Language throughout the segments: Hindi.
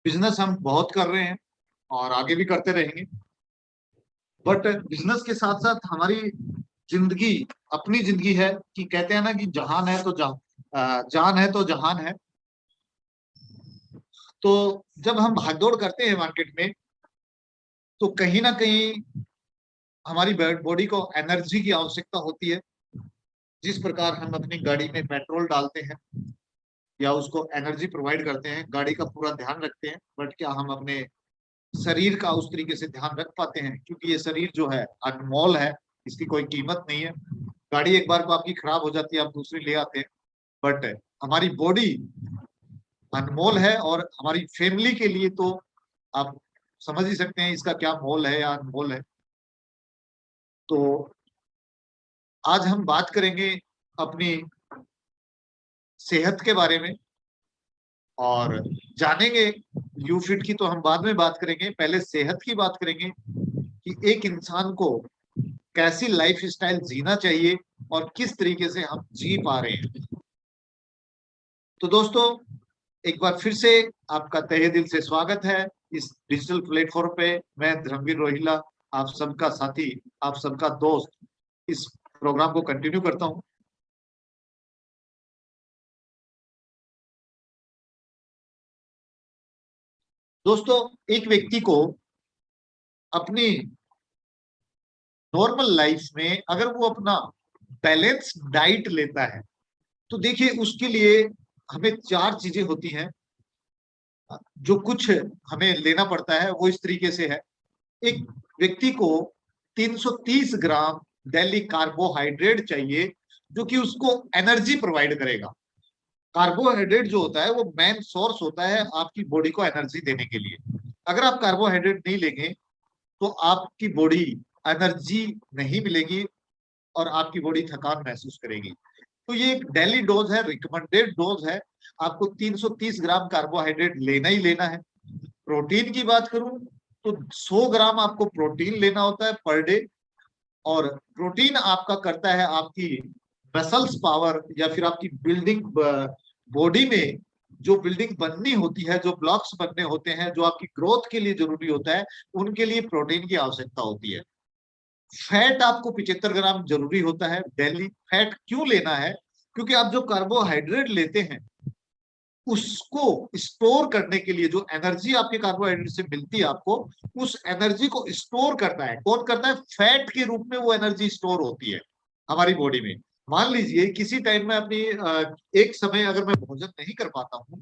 बिजनेस हम बहुत कर रहे हैं और आगे भी करते रहेंगे। बट बिजनेस के साथ साथ हमारी जिंदगी, अपनी जिंदगी है कि कहते हैं ना कि जहान है तो जान है तो जहान है। तो जब हम भागदौड़ करते हैं मार्केट में, तो कहीं ना कहीं हमारी बॉडी को एनर्जी की आवश्यकता होती है। जिस प्रकार हम अपनी गाड़ी में पेट्रोल डालते हैं या उसको एनर्जी प्रोवाइड करते हैं, गाड़ी का पूरा ध्यान रखते हैं, बट क्या हम अपने शरीर का उस तरीके से ध्यान रख पाते हैं? क्योंकि ये शरीर जो है अनमोल है, इसकी कोई कीमत नहीं है। गाड़ी एक बार को आपकी खराब हो जाती है, आप दूसरी ले आते हैं, बट हमारी बॉडी अनमोल है। और हमारी फैमिली के लिए तो आप समझ ही सकते हैं इसका क्या मोल है या अनमोल है। तो आज हम बात करेंगे अपनी सेहत के बारे में और जानेंगे। यू फिट की तो हम बाद में बात करेंगे, पहले सेहत की बात करेंगे कि एक इंसान को कैसी लाइफ स्टाइल जीना चाहिए और किस तरीके से हम जी पा रहे हैं। तो दोस्तों, एक बार फिर से आपका तहे दिल से स्वागत है इस डिजिटल प्लेटफॉर्म पे। मैं धर्मवीर रोहिला, आप सबका साथी, आप सबका दोस्त, इस प्रोग्राम को कंटिन्यू करता हूं। दोस्तों, एक व्यक्ति को अपनी नॉर्मल लाइफ में अगर वो अपना बैलेंस डाइट लेता है, तो देखिए उसके लिए हमें चार चीजें होती हैं। जो कुछ हमें लेना पड़ता है वो इस तरीके से है। एक व्यक्ति को 330 ग्राम डेली कार्बोहाइड्रेट चाहिए, जो कि उसको एनर्जी प्रोवाइड करेगा। कार्बोहाइड्रेट जो होता है वो मेन सोर्स होता है आपकी बॉडी को एनर्जी देने के लिए। अगर आप कार्बोहाइड्रेट नहीं लेंगे तो आपकी बॉडी एनर्जी नहीं मिलेगी और आपकी बॉडी थकान महसूस करेगी। तो ये एक डेली डोज है, रिकमेंडेड डोज है। आपको 330 ग्राम कार्बोहाइड्रेट लेना ही लेना है। प्रोटीन की बात करूं तो 100 ग्राम आपको प्रोटीन लेना होता है पर डे। और प्रोटीन आपका करता है आपकी मसल्स पावर या फिर आपकी बिल्डिंग, बॉडी में जो बिल्डिंग बननी होती है, जो ब्लॉक्स बनने होते हैं, जो आपकी ग्रोथ के लिए जरूरी होता है, उनके लिए प्रोटीन की आवश्यकता होती है। फैट आपको 75 ग्राम जरूरी होता है डेली। फैट क्यों लेना है? क्योंकि आप जो कार्बोहाइड्रेट लेते हैं उसको स्टोर करने के लिए, जो एनर्जी आपके कार्बोहाइड्रेट से मिलती है आपको, उस एनर्जी को स्टोर करता है। कौन करता है? फैट के रूप में वो एनर्जी स्टोर होती है हमारी बॉडी में। मान लीजिए किसी टाइम में अपनी एक समय अगर मैं भोजन नहीं कर पाता हूँ,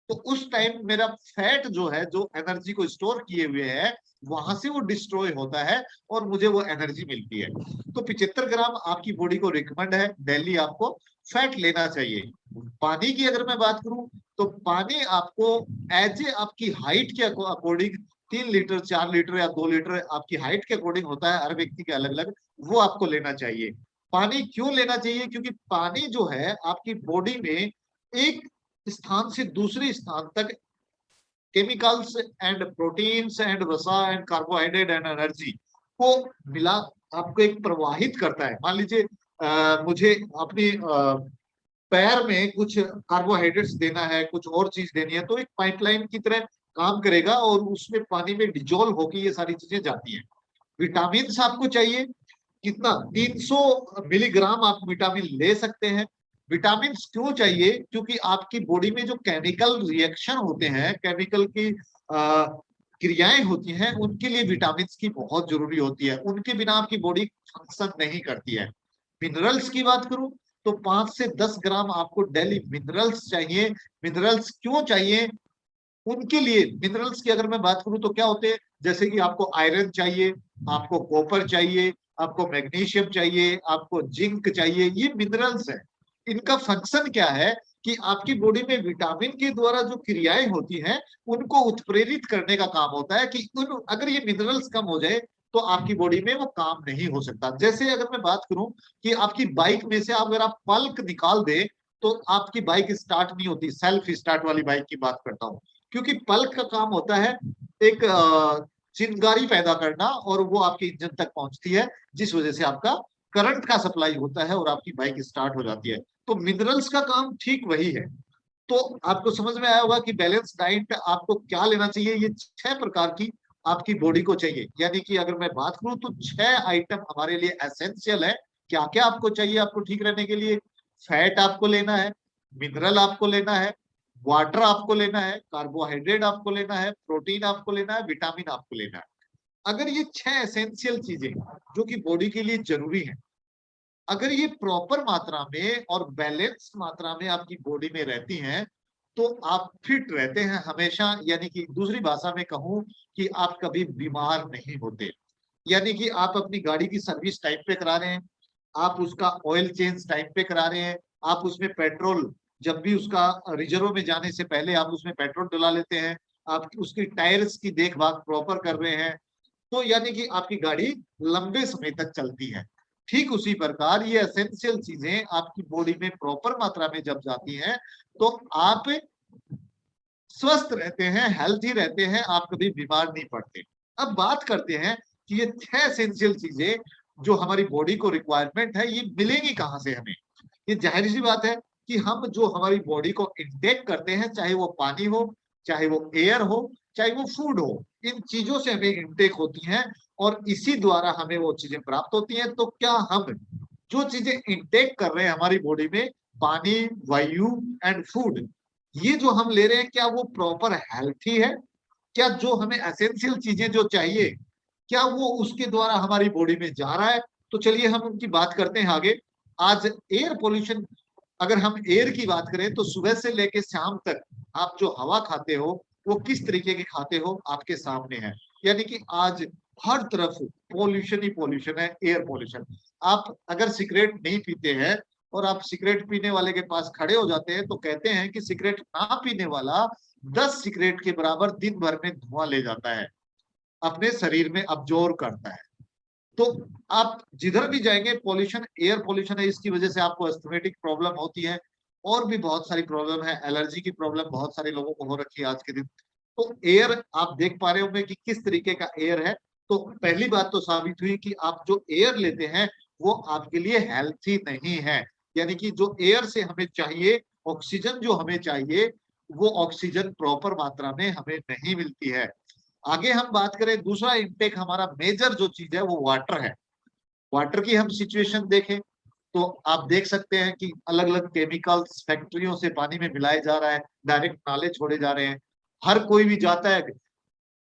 तो उस टाइम मेरा फैट जो है, जो एनर्जी को स्टोर किए हुए है, वहां से वो डिस्ट्रॉय होता है और मुझे वो एनर्जी मिलती है। तो 75 ग्राम आपकी बॉडी को रिकमेंड है डेली आपको फैट लेना चाहिए। पानी की अगर मैं बात करूं तो पानी आपको एज ए आपकी हाइट के अकॉर्डिंग 3 लीटर, 4 लीटर या 2 लीटर आपकी हाइट के अकॉर्डिंग होता है, हर व्यक्ति के अलग अलग, वो आपको लेना चाहिए। पानी क्यों लेना चाहिए? क्योंकि पानी जो है आपकी बॉडी में एक स्थान से दूसरे स्थान तक केमिकल्स एंड प्रोटीन्स एंड वसा एंड कार्बोहाइड्रेट एंड एनर्जी को मिला आपको एक प्रवाहित करता है। मान लीजिए मुझे अपनी पैर में कुछ कार्बोहाइड्रेट्स देना है, कुछ और चीज देनी है, तो एक पाइपलाइन की तरह काम करेगा और उसमें पानी में डिजोल्व होकर ये सारी चीजें जाती हैं। विटामिन आपको चाहिए कितना? 300 मिलीग्राम आप विटामिन ले सकते हैं। विटामिन क्यों चाहिए? क्योंकि आपकी बॉडी में जो केमिकल रिएक्शन होते हैं, केमिकल की क्रियाएं होती हैं, उनके लिए विटामिन की बहुत जरूरी होती है। उनके बिना आपकी बॉडी फंक्शन नहीं करती है। मिनरल्स की बात करूं तो 5 से 10 ग्राम आपको डेली मिनरल्स चाहिए। मिनरल्स क्यों चाहिए? उनके लिए मिनरल्स की अगर मैं बात करूं तो क्या होते हैं, जैसे कि आपको आयरन चाहिए, आपको कॉपर चाहिए, आपको मैग्नीशियम चाहिए, आपको जिंक चाहिए। ये मिनरल्स है। इनका फंक्शन क्या है कि आपकी बॉडी में विटामिन के द्वारा जो क्रियाएं होती हैं उनको उत्प्रेरित करने का काम होता है कि अगर ये मिनरल्स कम हो जाए तो आपकी बॉडी में वो काम नहीं हो सकता। जैसे अगर मैं बात करूं कि आपकी बाइक में से अगर आप पल्क निकाल दे तो आपकी बाइक स्टार्ट नहीं होती। सेल्फ स्टार्ट वाली बाइक की बात करता हूं, क्योंकि पल्क का काम होता है एक चिंगारी पैदा करना और वो आपके इंजन तक पहुंचती है, जिस वजह से आपका करंट का सप्लाई होता है और आपकी बाइक स्टार्ट हो जाती है। तो मिनरल्स का काम ठीक वही है। तो आपको समझ में आया होगा कि बैलेंस डाइट आपको क्या लेना चाहिए। ये 6 प्रकार की आपकी बॉडी को चाहिए। यानी कि अगर मैं बात करूं तो 6 आइटम हमारे लिए एसेंशियल है। क्या क्या आपको चाहिए आपको ठीक रहने के लिए? फैट आपको लेना है, मिनरल आपको लेना है, वाटर आपको लेना है, कार्बोहाइड्रेट आपको लेना है, प्रोटीन आपको लेना है, विटामिन आपको लेना है। अगर ये 6 एसेंशियल चीजें जो कि बॉडी के लिए जरूरी है, अगर ये प्रॉपर मात्रा में और बैलेंस मात्रा में आपकी बॉडी में रहती हैं, तो आप फिट रहते हैं हमेशा। यानी कि दूसरी भाषा में कहूं कि आप कभी बीमार नहीं होते। यानी कि आप अपनी गाड़ी की सर्विस टाइम पे करा रहे हैं, आप उसका ऑयल चेंज टाइम पे करा रहे हैं, आप उसमें पेट्रोल जब भी उसका रिजर्व में जाने से पहले आप उसमें पेट्रोल डला लेते हैं, आप उसकी टायर्स की देखभाल प्रॉपर कर रहे हैं, तो यानी कि आपकी गाड़ी लंबे समय तक चलती है। ठीक उसी प्रकार ये एसेंशियल चीजें आपकी बॉडी में प्रॉपर मात्रा में जब जाती हैं, तो आप स्वस्थ रहते हैं, हेल्थी रहते हैं, आप कभी बीमार नहीं पड़ते। अब बात करते हैं कि ये 6 एसेंशियल चीजें जो हमारी बॉडी को रिक्वायरमेंट है, ये मिलेंगी कहाँ से हमें? ये जाहिर सी बात है कि हम जो हमारी बॉडी को इंटेक करते हैं, चाहे वो पानी हो, चाहे वो एयर हो, चाहे वो फूड हो, इन चीजों से हमें इंटेक होती हैं और इसी द्वारा हमें वो चीजें प्राप्त होती हैं। तो क्या हम जो चीजें इंटेक कर रहे हैं हमारी बॉडी में, पानी, वायु एंड फूड, ये जो हम ले रहे हैं, क्या वो प्रॉपर हेल्थी है? क्या जो हमें एसेंशियल चीजें जो चाहिए, क्या वो उसके द्वारा हमारी बॉडी में जा रहा है? तो चलिए हम उनकी बात करते हैं आगे। आज एयर पोल्यूशन, अगर हम एयर की बात करें तो सुबह से लेकर शाम तक आप जो हवा खाते हो वो किस तरीके की खाते हो आपके सामने है। यानी कि आज हर तरफ पोल्यूशन ही पोल्यूशन है, एयर पोल्यूशन। आप अगर सिगरेट नहीं पीते हैं और आप सिगरेट पीने वाले के पास खड़े हो जाते हैं, तो कहते हैं कि सिगरेट ना पीने वाला 10 सिगरेट के बराबर दिन भर में धुआं ले जाता है, अपने शरीर में अब्जॉर्ब करता है। तो आप जिधर भी जाएंगे पोल्यूशन, एयर पोल्यूशन है, इसकी वजह से आपको एस्थमेटिक प्रॉब्लम होती है और भी बहुत सारी प्रॉब्लम है। एलर्जी की प्रॉब्लम बहुत सारे लोगों को हो रखी है आज के दिन। तो एयर आप देख पा रहे होंगे कि किस तरीके का एयर है। तो पहली बात तो साबित हुई कि आप जो एयर लेते हैं वो आपके लिए हेल्थी नहीं है। यानी कि जो एयर से हमें चाहिए, ऑक्सीजन जो हमें चाहिए, वो ऑक्सीजन प्रॉपर मात्रा में हमें नहीं मिलती है। आगे हम बात करें, दूसरा इनटेक हमारा मेजर जो चीज है वो वाटर है। वाटर की हम सिचुएशन देखें तो आप देख सकते हैं कि अलग अलग केमिकल्स फैक्ट्रियों से पानी में मिलाया जा रहा है, डायरेक्ट नाले छोड़े जा रहे हैं। हर कोई भी जाता है,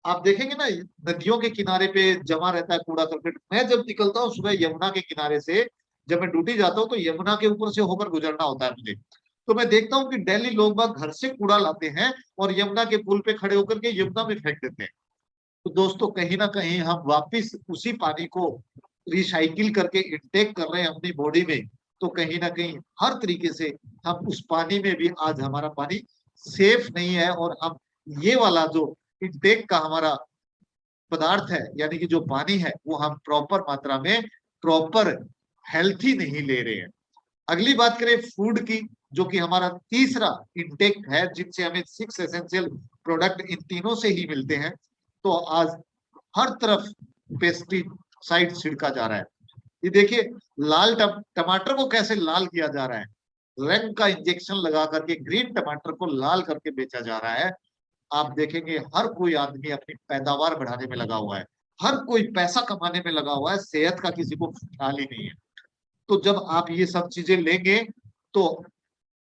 आप देखेंगे ना, नदियों के किनारे पे जमा रहता है कूड़ा करकट। मैं जब निकलता हूँ सुबह यमुना के किनारे से, जब मैं ड्यूटी जाता हूँ तो यमुना के ऊपर से होकर गुजरना होता है मुझे, तो मैं देखता हूँ कि डेली लोग बाग घर से कूड़ा लाते हैं और यमुना के पुल पे खड़े होकर के यमुना में फेंक देते हैं। तो दोस्तों कहीं ना कहीं हम वापिस उसी पानी को रिसाइकिल करके इंटेक कर रहे हैं अपनी बॉडी में। तो कहीं ना कहीं हर तरीके से हम उस पानी में भी, आज हमारा पानी सेफ नहीं है और हम ये वाला जो इंटेक का हमारा पदार्थ है, यानी कि जो पानी है, वो हम प्रॉपर मात्रा में, प्रॉपर हेल्थी नहीं ले रहे हैं। अगली बात करें फूड की, जो कि हमारा तीसरा इंटेक है, जिनसे हमें 6 एसेंशियल प्रोडक्ट इन तीनों से ही मिलते हैं। तो आज हर तरफ पेस्टिसाइड छिड़का जा रहा है। ये देखिए, लाल टमाटर को कैसे लाल किया जा रहा है, रंग का इंजेक्शन लगा करके ग्रीन टमाटर को लाल करके बेचा जा रहा है। आप देखेंगे हर कोई आदमी अपनी पैदावार बढ़ाने में लगा हुआ है, हर कोई पैसा कमाने में लगा हुआ है, सेहत का किसी को ख्याल ही नहीं है। तो जब आप ये सब चीजें लेंगे तो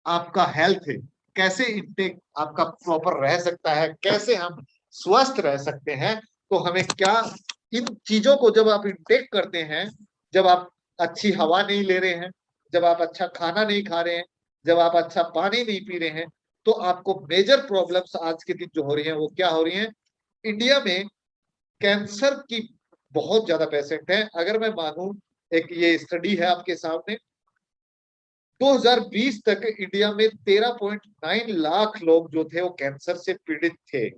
आपका हेल्थ कैसे इंटेक आपका प्रॉपर रह सकता है, कैसे हम स्वस्थ रह सकते हैं। तो हमें क्या, इन चीजों को जब आप इंटेक करते हैं, जब आप अच्छी हवा नहीं ले रहे हैं, जब आप अच्छा खाना नहीं खा रहे हैं, जब आप अच्छा पानी नहीं पी रहे हैं, तो आपको मेजर प्रॉब्लम्स आज के दिन जो हो रही हैं वो क्या हो रही हैं? इंडिया में कैंसर की बहुत ज्यादा पेशेंट है। अगर मैं मानूं, एक ये स्टडी है आपके सामने, 2020 तक इंडिया में 13.9 लाख लोग जो थे वो कैंसर से पीड़ित थे।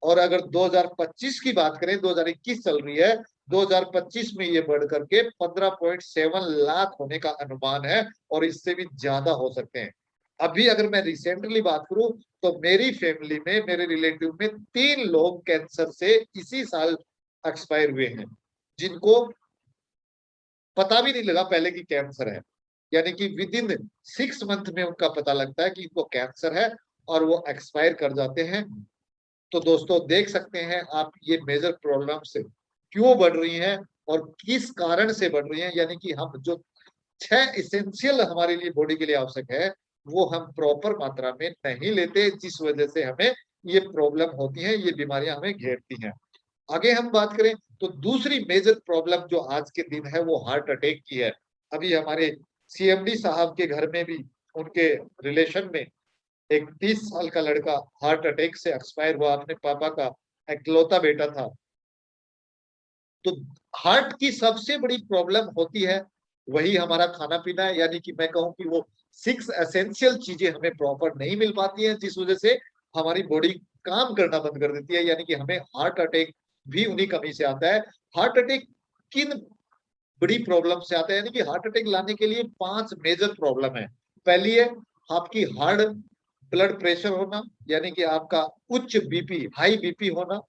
और अगर 2025 की बात करें, 2021 चल रही है, 2025 में ये बढ़ करके 15.7 लाख होने का अनुमान है और इससे भी ज्यादा हो सकते हैं। अभी अगर मैं रिसेंटली बात करूं तो मेरी फैमिली में, मेरे रिलेटिव में 3 लोग कैंसर से इसी साल एक्सपायर हुए हैं, जिनको पता भी नहीं लगा पहले कि कैंसर है। यानी कि विद इन 6 मंथ में उनका पता लगता है कि इनको कैंसर है और वो एक्सपायर कर जाते हैं। तो दोस्तों देख सकते हैं आप ये मेजर प्रॉब्लम से क्यों बढ़ रही हैं और किस कारण से बढ़ रही हैं, यानी कि हम जो 6 एसेंशियल हमारे लिए बॉडी के लिए आवश्यक है वो हम प्रॉपर मात्रा में नहीं लेते, जिस वजह से हमें ये प्रॉब्लम होती है, ये बीमारियां हमें घेरती हैं। आगे हम बात करें तो दूसरी मेजर प्रॉब्लम जो आज के दिन है वो हार्ट अटैक की है। अभी हमारे सीएमडी साहब के घर में भी उनके रिलेशन में एक 30 साल का लड़का हार्ट अटैक से एक्सपायर हुआ, अपने पापा का इकलौता बेटा था। तो हार्ट की सबसे बड़ी प्रॉब्लम होती है वही हमारा खाना पीना है, यानी कि मैं कहूँ कि वो 6 एसेंशियल चीजें हमें प्रॉपर नहीं मिल पाती हैं, जिस वजह से हमारी बॉडी काम करना बंद कर देती है, यानी कि हमें हार्ट अटैक भी उन्हीं कमी से आता है। हार्ट अटैक किन बड़ी प्रॉब्लम से आता है, यानी कि हार्ट अटैक लाने के लिए 5 मेजर प्रॉब्लम है। पहली है आपकी हार्ड ब्लड प्रेशर होना, यानी कि आपका उच्च बीपी, हाई बीपी होना।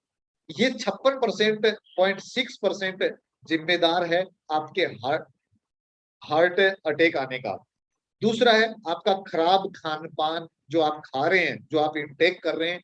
ये 56.6% जिम्मेदार है आपके हार्ट हार्ट अटैक आने का। दूसरा है आपका खराब खान पान, जो आप खा रहे हैं, जो आप इंटेक कर रहे हैं,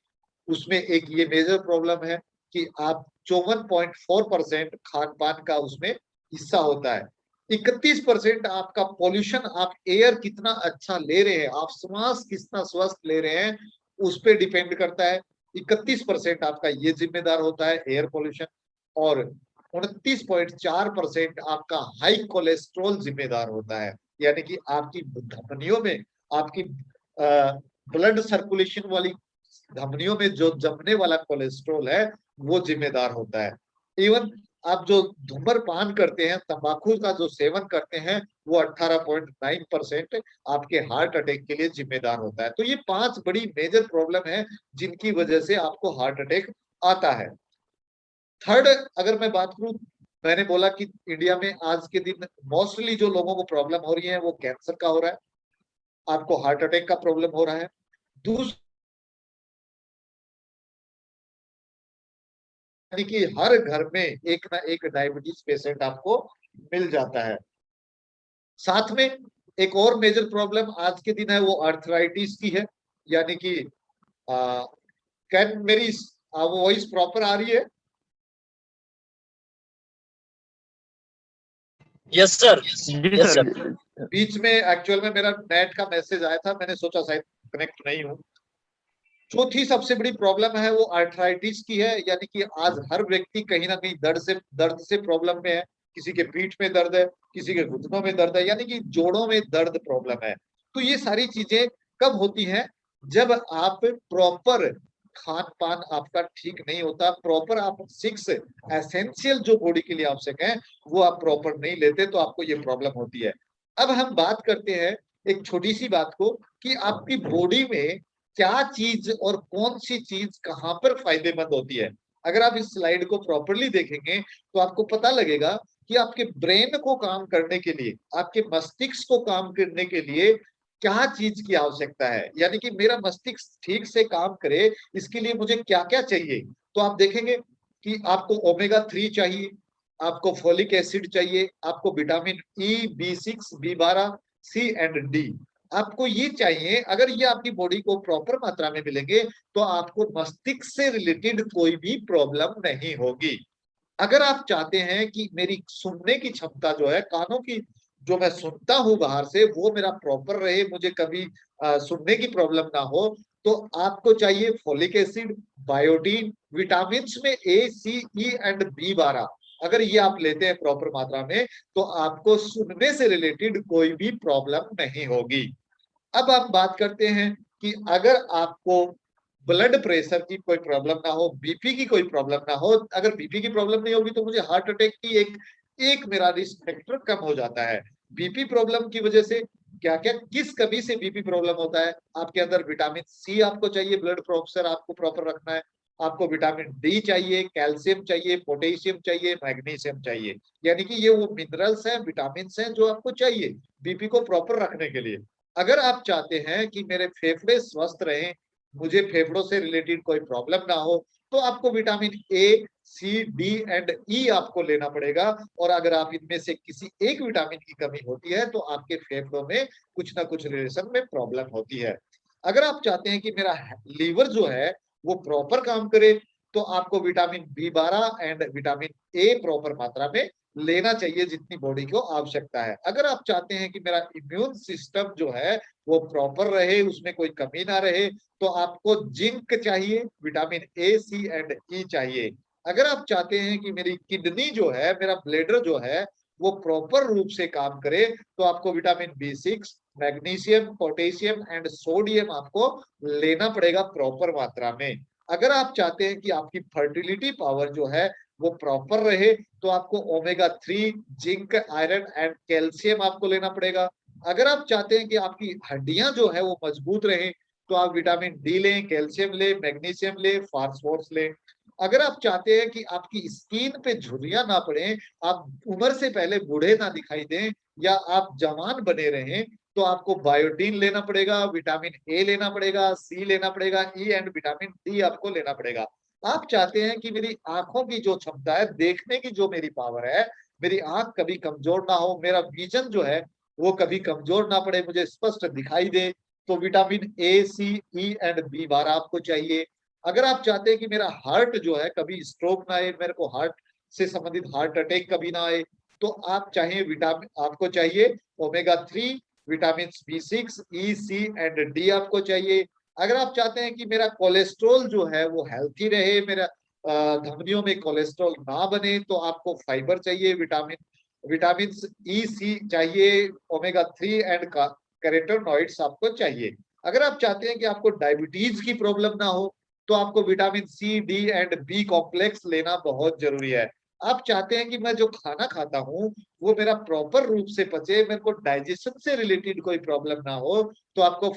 उसमें एक ये मेजर प्रॉब्लम है कि आप 54.4% खान पान का उसमें हिस्सा होता है। 31% आपका पॉल्यूशन, आप एयर कितना अच्छा ले रहे हैं, आप श्वास कितना स्वस्थ ले रहे हैं, उस पर डिपेंड करता है। 31% आपका ये जिम्मेदार होता है एयर पॉल्यूशन, और 29.4% आपका हाई कोलेस्ट्रॉल जिम्मेदार होता है, यानी कि आपकी धमनियों में, आपकी ब्लड सर्कुलेशन वाली धमनियों में जो जमने वाला कोलेस्ट्रॉल है वो जिम्मेदार होता है। इवन आप जो धूम्रपान करते हैं, तंबाकू का जो सेवन करते हैं, वो 18.9% आपके हार्ट अटैक के लिए जिम्मेदार होता है। तो ये 5 बड़ी मेजर प्रॉब्लम है जिनकी वजह से आपको हार्ट अटैक आता है। थर्ड, अगर मैं बात करूं, मैंने बोला कि इंडिया में आज के दिन मोस्टली जो लोगों को प्रॉब्लम हो रही है वो कैंसर का हो रहा है, आपको हार्ट अटैक का प्रॉब्लम हो रहा है। दूसरा, यानी कि हर घर में एक ना एक डायबिटीज पेशेंट आपको मिल जाता है। साथ में एक और मेजर प्रॉब्लम आज के दिन है वो अर्थराइटिस की है, यानी कि कैन मेरी वॉइस प्रॉपर आ रही है? Yes sir. जी यस सर। सर। बीच में एक्चुअल में मेरा नेट का मैसेज आया था, मैंने सोचा शायद कनेक्ट नहीं हूँ। चौथी सबसे बड़ी प्रॉब्लम है वो आर्थराइटिस की है, यानी कि आज हर व्यक्ति कहीं ना कहीं दर्द से प्रॉब्लम में है। किसी के पीठ में दर्द है, किसी के घुटनों में दर्द है, यानी कि जोड़ों में दर्द प्रॉब्लम है। तो ये सारी चीजें कब होती हैं? जब आप प्रॉपर खान पान आपका ठीक नहीं होता, प्रॉपर आप 6 एसेंशियल जो बॉडी के लिए आवश्यक है वो आप प्रॉपर नहीं लेते, तो आपको ये प्रॉब्लम होती है। अब हम बात करते हैं एक छोटी सी बात को, कि आपकी बॉडी में क्या चीज और कौन सी चीज कहां पर फायदेमंद होती है। अगर आप इस स्लाइड को प्रॉपरली देखेंगे तो आपको पता लगेगा कि आपके ब्रेन को काम करने के लिए, आपके मस्तिष्क को काम करने के लिए क्या चीज की आवश्यकता है, यानी कि मेरा मस्तिष्क ठीक से काम करे इसके लिए मुझे क्या क्या चाहिए। तो आप देखेंगे कि आपको ओमेगा 3 चाहिए, आपको फोलिक एसिड चाहिए, आपको vitamin E, B6, B12, C and D, आपको ये चाहिए। अगर ये आपकी बॉडी को प्रॉपर मात्रा में मिलेंगे तो आपको मस्तिष्क से रिलेटेड कोई भी प्रॉब्लम नहीं होगी। अगर आप चाहते हैं कि मेरी सुनने की क्षमता जो है, कानों की जो मैं सुनता हूं बाहर से, वो मेरा प्रॉपर रहे, मुझे कभी सुनने की प्रॉब्लम ना हो, तो आपको चाहिए फोलिक एसिड, बायोटीन, विटामिन में A, C, E and B12। अगर ये आप लेते हैं प्रॉपर मात्रा में तो आपको सुनने से रिलेटेड कोई भी प्रॉब्लम नहीं होगी। अब आप बात करते हैं कि अगर आपको ब्लड प्रेशर की कोई प्रॉब्लम ना हो, बीपी की कोई प्रॉब्लम ना हो, अगर बीपी की प्रॉब्लम नहीं होगी तो मुझे हार्ट अटैक की एक मेरा रिस्क फैक्टर कम हो जाता है। बीपी प्रॉब्लम की वजह से क्या क्या, किस कमी से बीपी प्रॉब्लम होता है? आपके अंदर विटामिन C आपको चाहिए, ब्लड प्रेशर आपको प्रॉपर रखना है, आपको विटामिन D चाहिए, कैल्शियम चाहिए, पोटेशियम चाहिए, मैग्नीशियम चाहिए, यानी कि ये वो मिनरल्स हैं, विटामिन हैं जो आपको चाहिए बीपी को प्रॉपर रखने के लिए। अगर आप चाहते हैं कि मेरे फेफड़े स्वस्थ रहें, मुझे फेफड़ों से रिलेटेड कोई प्रॉब्लम ना हो, तो आपको vitamin A, C, D and E आपको लेना पड़ेगा। और अगर आप इनमें से किसी एक विटामिन की कमी होती है तो आपके फेफड़ों में कुछ ना कुछ रिलेशन में प्रॉब्लम होती है। अगर आप चाहते हैं कि मेरा लीवर जो है वो प्रॉपर काम करे, तो आपको vitamin B 12 and vitamin A proper मात्रा में लेना चाहिए, जितनी बॉडी को आवश्यकता है। अगर आप चाहते हैं कि मेरा इम्यून सिस्टम जो है वो प्रॉपर रहे, उसमें कोई कमी ना रहे, तो आपको जिंक चाहिए, विटामिन ए, सी एंड ई चाहिए। अगर आप चाहते हैं कि मेरी किडनी जो है, मेरा ब्लेडर जो है वो प्रॉपर रूप से काम करे, तो आपको vitamin B 6, magnesium, potassium and sodium आपको लेना पड़ेगा प्रॉपर मात्रा में। अगर आप चाहते हैं कि आपकी फर्टिलिटी पावर जो है वो प्रॉपर रहे, तो आपको omega 3, zinc, iron and calcium आपको लेना पड़ेगा। अगर आप चाहते हैं कि आपकी हड्डियां जो है वो मजबूत रहे, तो आप विटामिन डी लें, कैल्शियम लें, मैग्नीशियम लें, फास्फोरस लें। अगर आप चाहते हैं कि आपकी स्किन पे झुर्रियां ना पड़े, आप उम्र से पहले बूढ़े ना दिखाई दें, या आप जवान बने रहें, तो आपको बायोटीन लेना पड़ेगा, विटामिन ए लेना पड़ेगा, सी लेना पड़ेगा, ई एंड विटामिन डी आपको लेना पड़ेगा। आप चाहते हैं कि मेरी आंखों की जो क्षमता है, देखने की जो मेरी पावर है, मेरी आंख कभी कमजोर ना हो, मेरा विजन जो है वो कभी कमजोर ना पड़े, मुझे स्पष्ट दिखाई दे, तो vitamin A, C, E and B 12 आपको चाहिए। अगर आप चाहते हैं कि मेरा हार्ट जो है कभी स्ट्रोक ना आए, मेरे को हार्ट से संबंधित हार्ट अटैक कभी ना आए, तो आप चाहे विटामिन, आपको चाहिए omega 3, vitamin B 6, E, C and D आपको चाहिए। अगर आप चाहते हैं कि मेरा कोलेस्ट्रॉल जो है वो हेल्थी रहे, मेरा धमनियों में कोलेस्ट्रॉल ना बने, तो आपको फाइबर चाहिए, विटामिन ई, सी चाहिए, ओमेगा 3 एंड कैरोटीनॉइड्स आपको चाहिए। अगर आप चाहते हैं कि आपको डायबिटीज की प्रॉब्लम ना हो, तो आपको vitamin C, D and B complex लेना बहुत जरूरी है। आप चाहते हैं कि मैं जो खाना खाता हूँ वो मेरा प्रॉपर रूप से पचे, मेरे को डाइजेशन से रिलेटेड कोई प्रॉब्लम ना हो, तो आपको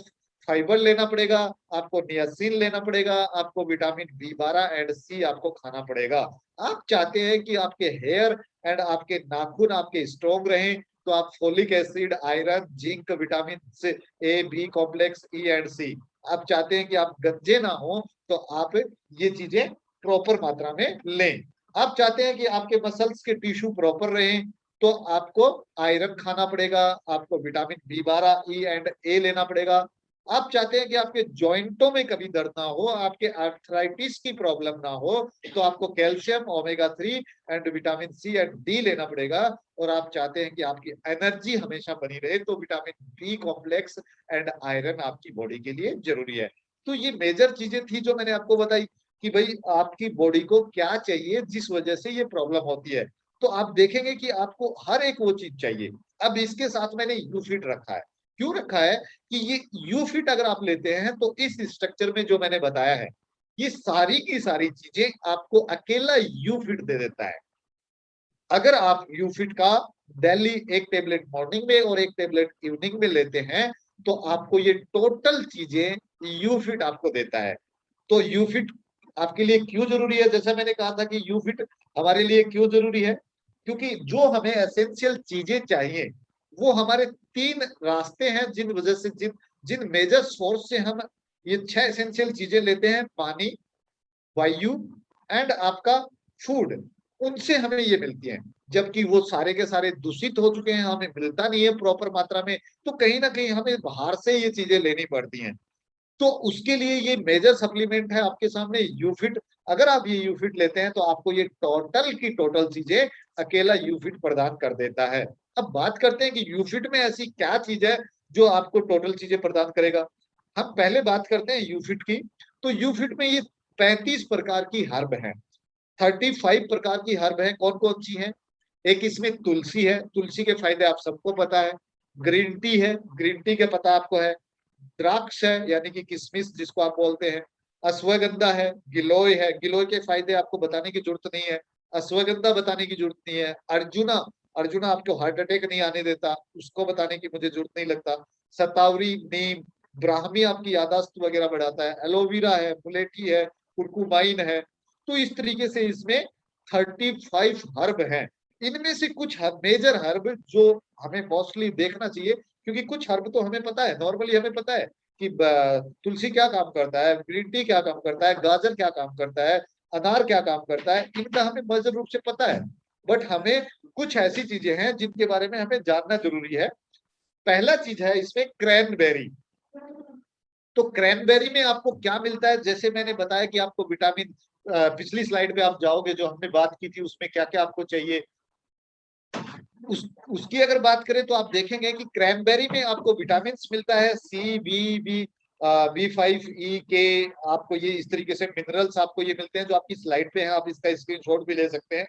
फाइबर लेना पड़ेगा, आपको नियासिन लेना पड़ेगा, आपको विटामिन बी 12 एंड सी आपको खाना पड़ेगा। आप चाहते हैं कि आपके हेयर एंड आपके नाखून आपके स्ट्रॉन्ग रहें, तो आप folic acid, iron, zinc, vitamin से ए, बी कॉम्प्लेक्स, ई एंड सी। आप चाहते हैं कि आप गंजे ना हो, तो आप ये चीजें प्रॉपर मात्रा में लें। आप चाहते हैं कि आपके मसल्स के टिश्यू प्रॉपर रहें, तो आपको आयरन खाना पड़ेगा, आपको विटामिन बी 12, ई एंड ए लेना पड़ेगा। आप चाहते हैं कि आपके जॉइंटों में कभी दर्द ना हो, आपके आर्थराइटिस की प्रॉब्लम ना हो, तो आपको calcium, omega 3 and vitamin C and D लेना पड़ेगा। और आप चाहते हैं कि आपकी एनर्जी हमेशा बनी रहे, तो vitamin B complex and iron आपकी बॉडी के लिए जरूरी है। तो ये मेजर चीजें थी जो मैंने आपको बताई कि भाई आपकी बॉडी को क्या चाहिए जिस वजह से ये प्रॉब्लम होती है। तो आप देखेंगे कि आपको हर एक वो चीज चाहिए। अब इसके साथ मैंने यूफिट रखा है। क्यों रखा है? कि ये यूफिट अगर आप लेते हैं तो इस स्ट्रक्चर में जो मैंने बताया है, ये सारी की सारी चीजें आपको अकेला यूफिट दे देता है। अगर आप यूफिट का डेली एक टेबलेट मॉर्निंग में और एक टेबलेट इवनिंग में लेते हैं, तो आपको ये टोटल चीजें यूफिट आपको देता है। तो यूफिट आपके लिए क्यों जरूरी है? जैसा मैंने कहा था कि यूफिट हमारे लिए क्यों जरूरी है, क्योंकि जो हमें एसेंशियल चीजें चाहिए वो हमारे 3 रास्ते हैं, जिन वजह से जिन जिन मेजर सोर्स से हम ये 6 एसेंशियल चीजें लेते हैं, पानी, वायु एंड आपका फूड, उनसे हमें ये मिलती है। जबकि वो सारे के सारे दूषित हो चुके हैं, हमें मिलता नहीं है प्रॉपर मात्रा में, तो कहीं ना कहीं हमें बाहर से ये चीजें लेनी पड़ती हैं। तो उसके लिए ये मेजर सप्लीमेंट है आपके सामने यूफिट। अगर आप ये यूफिट लेते हैं तो आपको ये टोटल की टोटल चीजें अकेला यूफिट प्रदान कर देता है। अब बात करते हैं कि यूफिट में ऐसी क्या चीज है जो आपको टोटल चीजें प्रदान करेगा। हम पहले बात करते हैं यूफिट की। तो यूफिट में ये 35 प्रकार की हर्ब है, 35 प्रकार की हर्ब है। कौन कौन सी है? एक इसमें तुलसी है, तुलसी के फायदे आप सबको पता है। ग्रीन टी है, ग्रीन टी के पता आपको है। द्राक्ष है यानी कि किशमिश जिसको आप बोलते हैं। अश्वगंधा है, गिलोय है, गिलोय के फायदे आपको बताने की जरूरत नहीं है, अश्वगंधा बताने की जरूरत नहीं है। अर्जुना, अर्जुना आपको हार्ट अटैक नहीं आने देता, उसको बताने की मुझे जरूरत नहीं लगता। सतावरी, नीम, ब्राह्मी आपकी यादाश्त वगैरह बढ़ाता है। एलोवेरा है, मुलेठी है, कुरकुमाइन है। तो इस तरीके से इसमें 35 हर्ब हैं। इनमें से कुछ मेजर हर्ब जो हमें मोस्टली देखना चाहिए, क्योंकि कुछ हर्ब तो हमें पता है, नॉर्मली हमें पता है कि तुलसी क्या काम करता है, ग्रीन टी क्या काम करता है, गाजर क्या काम करता है, अनार क्या काम करता है, इनका हमें मौजूद रूप से पता है। बट हमें कुछ ऐसी चीजें हैं जिनके बारे में हमें जानना जरूरी है। पहला चीज है इसमें क्रैनबेरी। तो क्रैनबेरी में आपको क्या मिलता है, जैसे मैंने बताया कि आपको विटामिन, पिछली स्लाइड पे आप जाओगे जो हमने बात की थी उसमें क्या क्या आपको चाहिए, उसकी अगर बात करें तो आप देखेंगे कि क्रैनबेरी में आपको विटामिन मिलता है, सी, B5, E, K, आपको ये इस तरीके से मिनरल्स आपको ये मिलते हैं जो आपकी स्लाइड पे है, आप इसका स्क्रीनशॉट भी ले सकते हैं।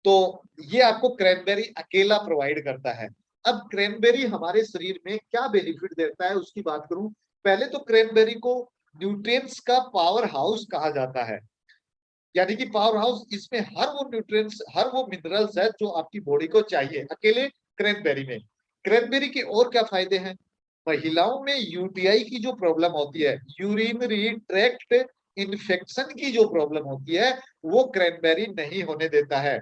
तो ये आपको क्रैनबेरी अकेला प्रोवाइड करता है। अब क्रैनबेरी हमारे शरीर में क्या बेनिफिट देता है उसकी बात करूं, पहले तो क्रैनबेरी को न्यूट्रिएंट्स का पावर हाउस कहा जाता है। यानी कि पावर हाउस, इसमें हर वो न्यूट्रिएंट्स, हर वो मिनरल्स है जो आपकी बॉडी को चाहिए अकेले क्रैनबेरी में। क्रैनबेरी के और क्या फायदे हैं, महिलाओं में यूटीआई की जो प्रॉब्लम होती है, यूरिनरी ट्रैक्ट इन्फेक्शन की जो प्रॉब्लम होती है, वो क्रैनबेरी नहीं होने देता है।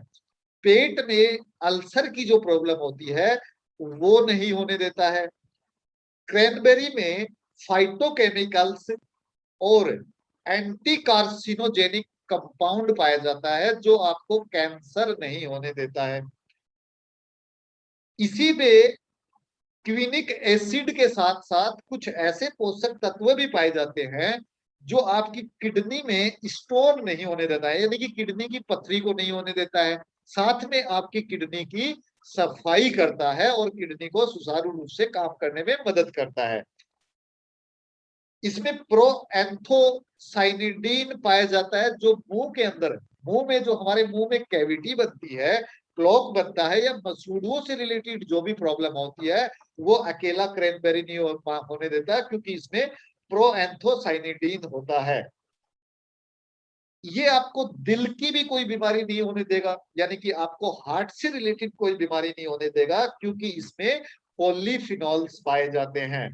पेट में अल्सर की जो प्रॉब्लम होती है वो नहीं होने देता है। क्रैनबेरी में फाइटोकेमिकल्स और एंटी कार्सिनोजेनिक कंपाउंड पाया जाता है जो आपको कैंसर नहीं होने देता है। इसी में क्विनिक एसिड के साथ साथ कुछ ऐसे पोषक तत्व भी पाए जाते हैं जो आपकी किडनी में स्टोन नहीं होने देता है, यानी कि किडनी की पथरी को नहीं होने देता है। साथ में आपकी किडनी की सफाई करता है और किडनी को सुचारू रूप से काम करने में मदद करता है। इसमें प्रोएंथोसाइनिडीन पाया जाता है जो मुंह के अंदर, मुंह में जो हमारे मुंह में कैविटी बनती है, क्लॉक बनता है, या मसूड़ों से रिलेटेड जो भी प्रॉब्लम होती है, वो अकेला क्रैनबेरी नहीं होने देता, क्योंकि इसमें प्रोएंथोसाइनिडीन होता है। ये आपको दिल की भी कोई बीमारी नहीं होने देगा, यानी कि आपको हार्ट से रिलेटेड कोई बीमारी नहीं होने देगा, क्योंकि इसमें पॉलीफिनॉल्स पाए जाते हैं।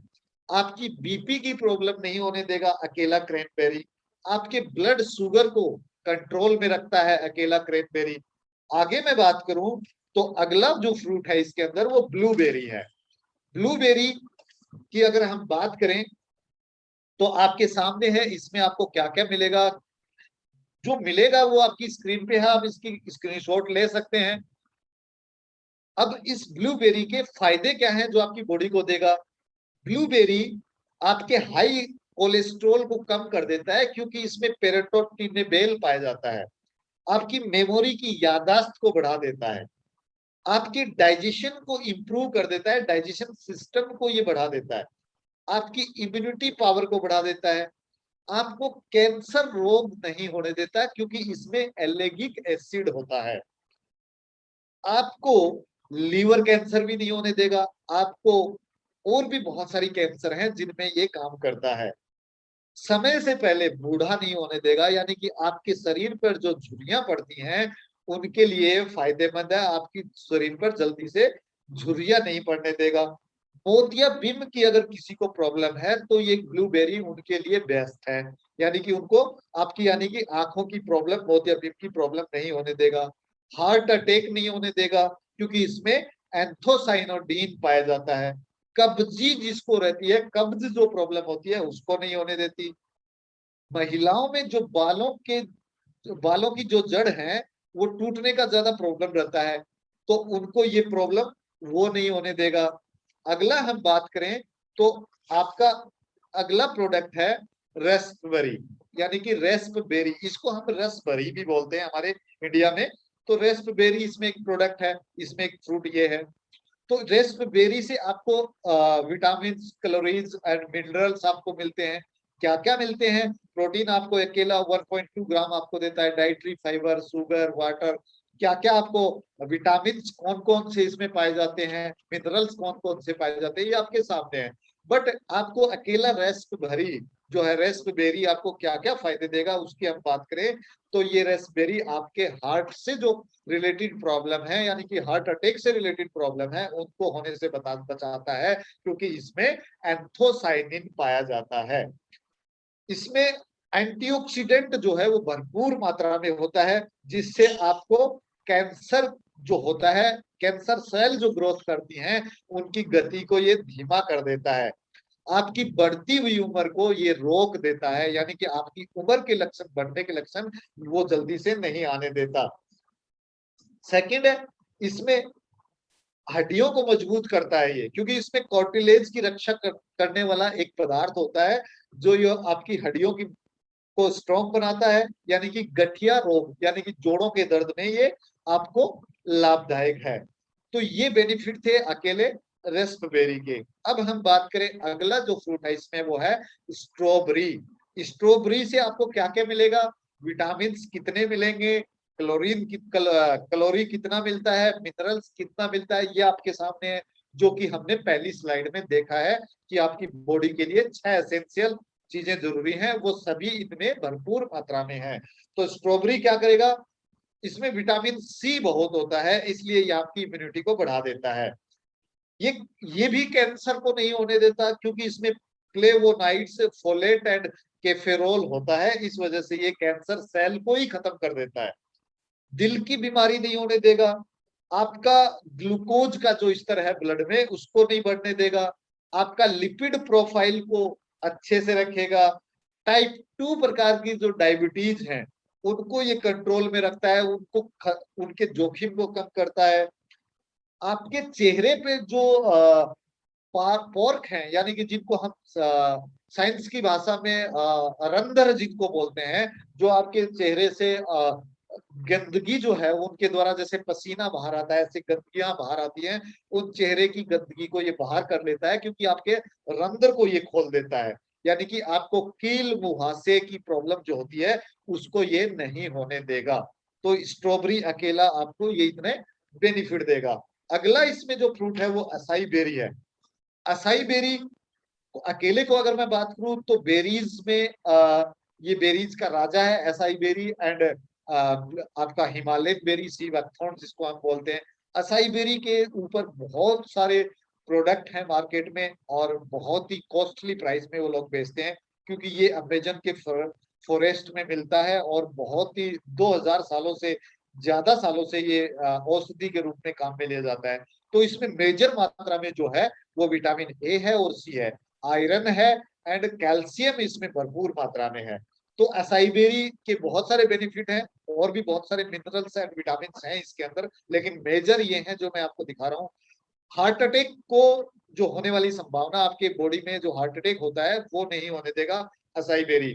आपकी बीपी की प्रॉब्लम नहीं होने देगा अकेला क्रैनबेरी। आपके ब्लड शुगर को कंट्रोल में रखता है अकेला क्रैनबेरी। आगे मैं बात करूं तो अगला जो फ्रूट है इसके अंदर वो ब्लूबेरी है। ब्लूबेरी की अगर हम बात करें तो आपके सामने है, इसमें आपको क्या क्या मिलेगा, जो मिलेगा वो आपकी स्क्रीन पे है, आप इसकी स्क्रीनशॉट ले सकते हैं। अब इस ब्लूबेरी के फायदे क्या हैं जो आपकी बॉडी को देगा। ब्लूबेरी आपके हाई कोलेस्ट्रॉल को कम कर देता है, क्योंकि इसमें पेरिटोनिनेबेल पाया जाता है। आपकी मेमोरी की याददाश्त को बढ़ा देता है, आपके डाइजेशन को इंप्रूव कर देता है, डाइजेशन सिस्टम को ये बढ़ा देता है, आपकी इम्यूनिटी पावर को बढ़ा देता है, आपको कैंसर रोग नहीं होने देता, क्योंकि इसमें एल्लेगिक एसिड होता है। आपको लीवर कैंसर भी नहीं होने देगा, आपको और भी बहुत सारी कैंसर हैं जिनमें ये काम करता है। समय से पहले बूढ़ा नहीं होने देगा, यानी कि आपके शरीर पर जो झुर्रियां पड़ती हैं उनके लिए फायदेमंद है, आपकी शरीर पर जल्दी से झुर्रियां नहीं पड़ने देगा। मोतियाबिंद की अगर किसी को प्रॉब्लम है तो ये ब्लूबेरी उनके लिए बेस्ट है, यानी कि उनको आपकी, यानी कि आंखों की प्रॉब्लम, मोतियाबिंद की प्रॉब्लम नहीं होने देगा। हार्ट अटैक नहीं होने देगा, क्योंकि इसमें एंथोसाइनोडीन पाया जाता है। कब्जी जिसको रहती है, कब्ज जो प्रॉब्लम होती है उसको नहीं होने देती। महिलाओं में जो बालों की जो जड़ है वो टूटने का ज्यादा प्रॉब्लम रहता है, तो उनको ये प्रॉब्लम वो नहीं होने देगा। अगला हम बात करें तो आपका अगला प्रोडक्ट है रेस्पबेरी, यानी कि रेस्पबेरी, इसको हम रसबेरी भी बोलते हैं हमारे इंडिया में। तो रेस्पबेरी इसमें एक प्रोडक्ट है, इसमें एक फ्रूट ये है। तो रेस्पबेरी से आपको विटामिन, कैलोरीज एंड मिनरल्स आपको मिलते हैं। क्या क्या मिलते हैं, प्रोटीन आपको अकेला 1.2 ग्राम आपको देता है, डाइटरी फाइबर, शुगर, वाटर, क्या क्या आपको विटामिन कौन कौन से इसमें पाए जाते हैं, मिनरल्स कौन कौन से पाए जाते हैं, ये आपके सामने है। बट आपको अकेला रेस्पबेरी जो है, रेस्पबेरी आपको क्या क्या फायदे देगा उसकी हम बात करें तो ये रेस्पबेरी आपके हार्ट से जो रिलेटेड प्रॉब्लम है, यानी कि हार्ट अटैक से रिलेटेड प्रॉब्लम है, उनको होने से बचाता है, क्योंकि इसमें एंथोसाइनिन पाया जाता है। इसमें एंटीऑक्सीडेंट जो है वो भरपूर मात्रा में होता है, जिससे आपको कैंसर जो होता है, कैंसर सेल जो ग्रोथ करती हैं उनकी गति को ये धीमा कर देता है। आपकी बढ़ती हुई उम्र को ये रोक देता है, यानी कि आपकी उम्र के लक्षण, बढ़ने के लक्षण वो जल्दी से नहीं आने देता। सेकंड है, इसमें हड्डियों को मजबूत करता है ये, क्योंकि इसमें कार्टिलेज की रक्षा करने वाला एक पदार्थ होता है जो ये आपकी हड्डियों की को स्ट्रॉन्ग बनाता है, यानी कि गठिया रोग यानी कि जोड़ों के दर्द में ये आपको लाभदायक है। तो ये बेनिफिट थे अकेले रेस्पबेरी के। अब हम बात करें अगला जो फ्रूट है इसमें, वो है स्ट्रॉबेरी। स्ट्रॉबेरी से आपको क्या क्या मिलेगा, विटामिन कितने मिलेंगे, कैलोरी कितना मिलता है, मिनरल्स कितना मिलता है, ये आपके सामने है, जो कि हमने पहली स्लाइड में देखा है कि आपकी बॉडी के लिए 6 एसेंशियल चीजें जरूरी हैं, वो सभी इतने भरपूर मात्रा में है। तो स्ट्रॉबेरी क्या करेगा, इसमें विटामिन सी बहुत होता है, इसलिए ये आपकी इम्यूनिटी को बढ़ा देता है। ये ये भी कैंसर को नहीं होने देता, क्योंकि इसमें फ्लेवोनाइड्स, फोलेट एंड केफेरोल होता है, इस वजह से ये कैंसर सेल को ही खत्म कर देता है। दिल की बीमारी नहीं होने देगा, आपका ग्लूकोज का जो स्तर है ब्लड में उसको नहीं बढ़ने देगा, आपका लिपिड प्रोफाइल को अच्छे से रखेगा, टाइप 2 प्रकार की जो डायबिटीज है उनको ये कंट्रोल में रखता है, उनके जोखिम को कम करता है। आपके चेहरे पे जो पोर्क है, यानी कि जिनको हम साइंस की भाषा में रंध्र जिनको बोलते हैं, जो आपके चेहरे से गंदगी जो है उनके द्वारा जैसे पसीना बाहर आता है, ऐसे गंदगियां बाहर आती हैं, उन चेहरे की गंदगी को ये बाहर कर लेता है, क्योंकि आपके रंध्र को ये खोल देता है, यानी कि आपको कील मुहासे की प्रॉब्लम जो होती है उसको ये नहीं होने देगा। तो स्ट्रॉबेरी अकेला आपको ये इतने बेनिफिट देगा। अगला इसमें जो फ्रूट है वो असाई बेरी है। असाई बेरी अकेले को अगर मैं बात करूं तो बेरीज में ये बेरीज का राजा है असाई बेरी, एंड आपका हिमालयन बेरी, सी वैक्थॉर्न जिसको हम बोलते हैं। असाई बेरी के ऊपर बहुत सारे प्रोडक्ट हैं मार्केट में, और बहुत ही कॉस्टली प्राइस में वो लोग बेचते हैं, क्योंकि ये अमेजन के फॉरेस्ट में मिलता है, और बहुत ही 2000 सालों से ज्यादा सालों से ये औषधि के रूप में काम में लिया जाता है। तो इसमें मेजर मात्रा में जो है वो विटामिन ए है और सी है, आयरन है, एंड कैल्शियम इसमें भरपूर मात्रा में है। तो असाई बेरी के बहुत सारे बेनिफिट हैं, और भी बहुत सारे मिनरल्स एंड विटामिन हैं इसके अंदर, लेकिन मेजर ये हैं जो मैं आपको दिखा रहा हूँ। हार्ट अटैक को जो होने वाली संभावना आपके बॉडी में जो हार्ट अटैक होता है वो नहीं होने देगा असाई बेरी।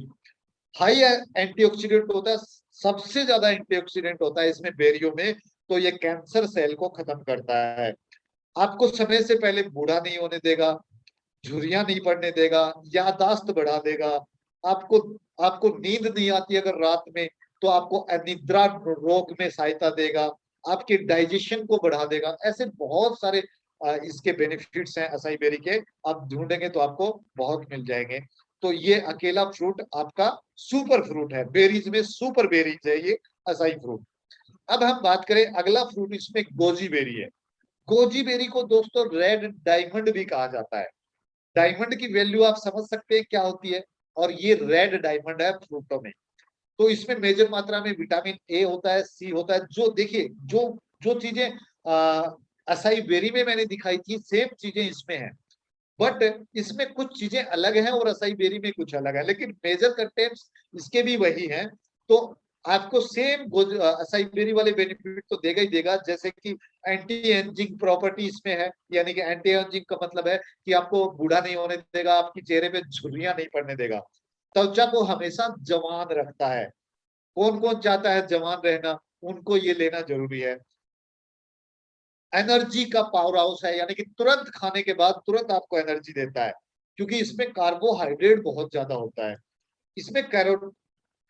हाई एंटीऑक्सीडेंट होता है, सबसे ज्यादा एंटीऑक्सीडेंट होता है इसमें बेरियों में, तो ये कैंसर सेल को खत्म करता है, आपको समय से पहले बूढ़ा नहीं होने देगा, झुर्रियां नहीं पड़ने देगा, याददाश्त बढ़ा देगा, आपको आपको नींद नहीं आती अगर रात में तो आपको अनिद्रा रोग में सहायता देगा, आपके डाइजेशन को बढ़ा देगा। ऐसे बहुत सारे इसके बेनिफिट्स हैं असाई बेरी के, आप ढूंढेंगे तो आपको बहुत मिल जाएंगे। तो ये अकेला फ्रूट आपका सुपर फ्रूट है, बेरीज में सुपर बेरीज है ये असाई फ्रूट। अब हम बात करें अगला फ्रूट, इसमें गोजी बेरी है। गोजी बेरी को दोस्तों रेड डायमंड भी कहा जाता है। डायमंड की वैल्यू आप समझ सकते हैं क्या होती है, और ये रेड डायमंड है फ्रूटों में। तो इसमें मेजर मात्रा में विटामिन ए होता है, सी होता है, जो देखिए जो जो चीजें असाई बेरी में मैंने दिखाई थी सेम चीजें इसमें है, बट इसमें कुछ चीजें अलग हैं और असाई बेरी में कुछ अलग है, लेकिन मेजर कंटेंट्स इसके भी वही हैं। तो आपको सेम असाई बेरी वाले बेनिफिट तो देगा ही देगा, जैसे कि एंटी एजिंग प्रॉपर्टी इसमें है, यानी कि एंटी एजिंग का मतलब है कि आपको बूढ़ा नहीं होने देगा, आपकी चेहरे पे झुर्रियां नहीं पड़ने देगा, त्वचा को हमेशा जवान रखता है। कौन कौन चाहता है जवान रहना, उनको ये लेना जरूरी है। एनर्जी का पावर हाउस है, यानी कि तुरंत खाने के बाद तुरंत आपको एनर्जी देता है, क्योंकि इसमें कार्बोहाइड्रेट बहुत ज्यादा होता है। इसमें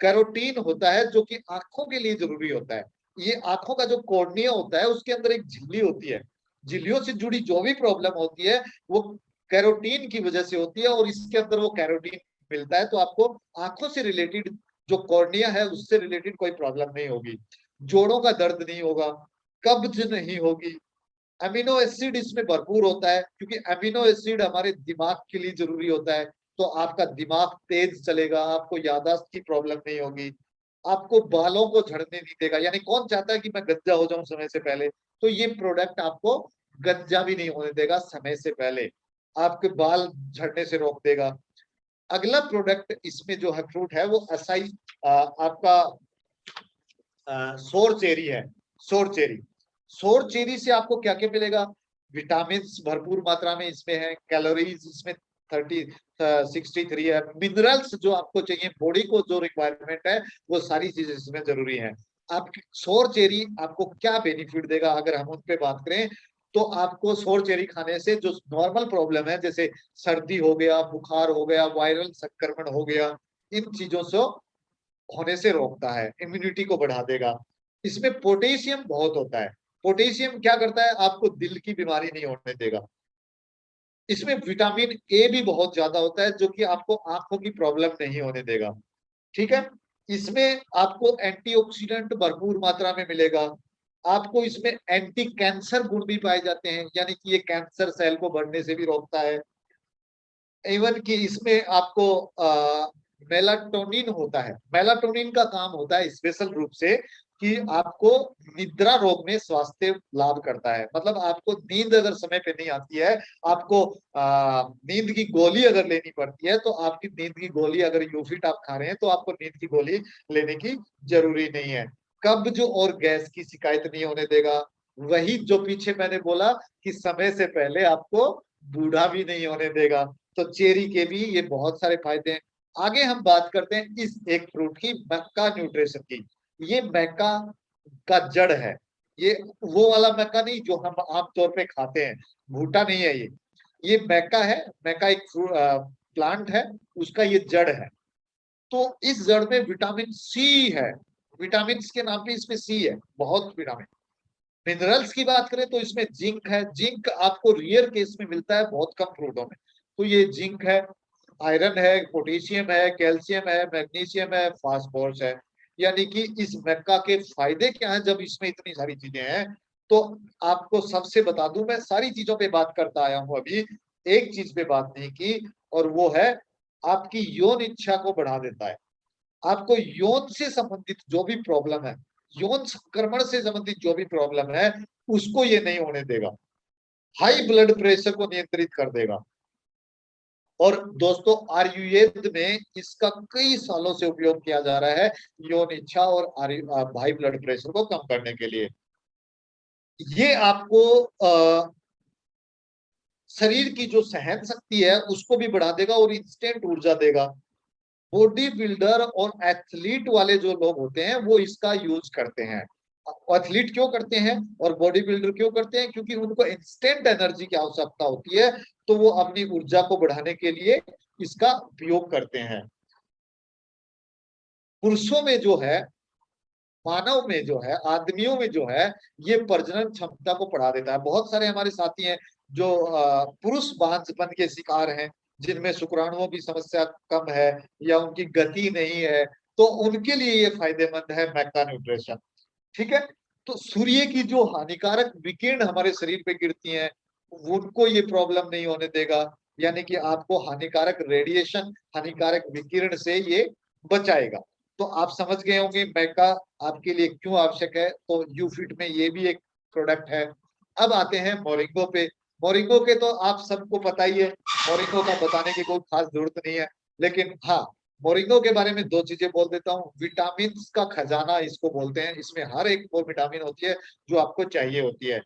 कैरोटीन होता है जो कि आंखों के लिए जरूरी होता है। ये आंखों का जो कॉर्निया होता है उसके अंदर एक झिल्ली होती है, झिल्लियों से जुड़ी जो भी प्रॉब्लम होती है वो कैरोटीन की वजह से होती है, और इसके अंदर वो कैरोटीन मिलता है, तो आपको आंखों से रिलेटेड जो कॉर्निया है उससे रिलेटेड कोई प्रॉब्लम नहीं होगी, जोड़ों का दर्द नहीं होगा, कब्ज नहीं होगी। अमीनो एसिड इसमें भरपूर होता है, क्योंकि अमीनो एसिड हमारे दिमाग के लिए जरूरी होता है, तो आपका दिमाग तेज चलेगा, आपको याददाश्त की प्रॉब्लम नहीं होगी, आपको बालों को झड़ने नहीं देगा। यानी कौन चाहता है कि मैं गंजा हो जाऊं समय से पहले, तो ये प्रोडक्ट आपको गंजा भी नहीं होने देगा समय से पहले। आपके बाल झड़ने से रोक देगा। अगला प्रोडक्ट इसमें जो है फ्रूट है वो असाई आपका सोर चेरी है। सोर चेरी, सोर चेरी से आपको क्या क्या मिलेगा? विटामिन भरपूर मात्रा में इसमें है, कैलोरीज इसमें 63 है, मिनरल्स जो आपको चाहिए बॉडी को जो रिक्वायरमेंट है वो सारी चीजें इसमें जरूरी है। आपकी सोर चेरी आपको क्या बेनिफिट देगा अगर हम उन पे बात करें, तो आपको सोर चेरी खाने से जो नॉर्मल प्रॉब्लम है जैसे सर्दी हो गया, बुखार हो गया, वायरल संक्रमण हो गया, इन चीजों से होने से रोकता है, इम्यूनिटी को बढ़ा देगा। इसमें पोटेशियम बहुत होता है। पोटेशियम क्या करता है? आपको दिल की बीमारी नहीं होने देगा। इसमें विटामिन ए भी बहुत ज्यादा होता है जो कि आपको आंखों की प्रॉब्लम नहीं होने देगा। ठीक है। इसमें आपको एंटीऑक्सीडेंट भरपूर मात्रा में मिलेगा। आपको इसमें एंटी कैंसर गुण भी पाए जाते हैं, यानी कि ये कैंसर सेल को बढ़ने से भी रोकता है। इवन कि इसमें आपको मेलाटोनिन होता है। मेलाटोनिन का काम होता है स्पेशल रूप से कि आपको निद्रा रोग में स्वास्थ्य लाभ करता है। मतलब आपको नींद अगर समय पे नहीं आती है, आपको नींद की गोली अगर लेनी पड़ती है, तो आपकी नींद की गोली अगर यूफिट आप खा रहे हैं तो आपको नींद की गोली लेने की जरूरी नहीं है। कब्ज और गैस की शिकायत नहीं होने देगा। वही जो पीछे मैंने बोला कि समय से पहले आपको बूढ़ा भी नहीं होने देगा। तो चेरी के भी ये बहुत सारे फायदे हैं। आगे हम बात करते हैं इस एक फ्रूट की, मैक्का न्यूट्रिशन की। ये मैक्का का जड़ है। ये वो वाला मैक्का नहीं जो हम आमतौर पे खाते हैं, भूटा नहीं है ये मैक्का है। मैक्का एक प्लांट है, उसका ये जड़ है। तो इस जड़ में विटामिन सी है। विटामिन के नाम पे इसमें सी है, बहुत विटामिन। मिनरल्स की बात करें तो इसमें जिंक है। जिंक आपको रेयर केस में मिलता है बहुत कम फ्रूटों में, तो ये जिंक है। आयरन है, पोटेशियम है, कैल्शियम है, मैग्नीशियम है, फास्फोरस है। यानी कि इस मक्का के फायदे क्या हैं जब इसमें इतनी सारी चीजें हैं। तो आपको सबसे बता दूं, मैं सारी चीजों पे बात करता आया हूं, अभी एक चीज पे बात नहीं की, और वो है आपकी यौन इच्छा को बढ़ा देता है। आपको यौन से संबंधित जो भी प्रॉब्लम है, यौन संक्रमण से संबंधित जो भी प्रॉब्लम है, उसको ये नहीं होने देगा। हाई ब्लड प्रेशर को नियंत्रित कर देगा। और दोस्तों आयुर्वेद में इसका कई सालों से उपयोग किया जा रहा है यौन इच्छा और हाई ब्लड प्रेशर को कम करने के लिए। ये आपको शरीर की जो सहन शक्ति है उसको भी बढ़ा देगा और इंस्टेंट ऊर्जा देगा। बॉडी बिल्डर और एथलीट वाले जो लोग होते हैं वो इसका यूज करते हैं। एथलीट क्यों करते हैं और बॉडी बिल्डर क्यों करते हैं? क्योंकि उनको इंस्टेंट एनर्जी की आवश्यकता होती है, तो वो अपनी ऊर्जा को बढ़ाने के लिए इसका उपयोग करते हैं। पुरुषों में जो है, मानव में जो है, आदमियों में जो है, ये प्रजनन क्षमता को बढ़ा देता है। बहुत सारे हमारे साथी हैं जो पुरुष बांझपन के शिकार हैं, जिनमें शुक्राणुओं की समस्या कम है या उनकी गति नहीं है, तो उनके लिए ये फायदेमंद है मैक्का न्यूट्रिशन। ठीक है। तो सूर्य की जो हानिकारक विकिरण हमारे शरीर पे गिरती हैं, उनको ये प्रॉब्लम नहीं होने देगा। यानी कि आपको हानिकारक रेडिएशन, हानिकारक विकिरण से ये बचाएगा। तो आप समझ गए होंगे मैका आपके लिए क्यों आवश्यक है। तो यूफिट में ये भी एक प्रोडक्ट है। अब आते हैं मोरिंगो पे। मोरिंगो के तो आप सबको पता ही है, मोरिंगो का बताने की कोई खास जरूरत नहीं है। लेकिन हाँ, मोरिंगो के बारे में दो चीजें बोल देता हूँ। विटामिन का खजाना इसको बोलते हैं। इसमें हर एक वो विटामिन होती है जो आपको चाहिए होती है।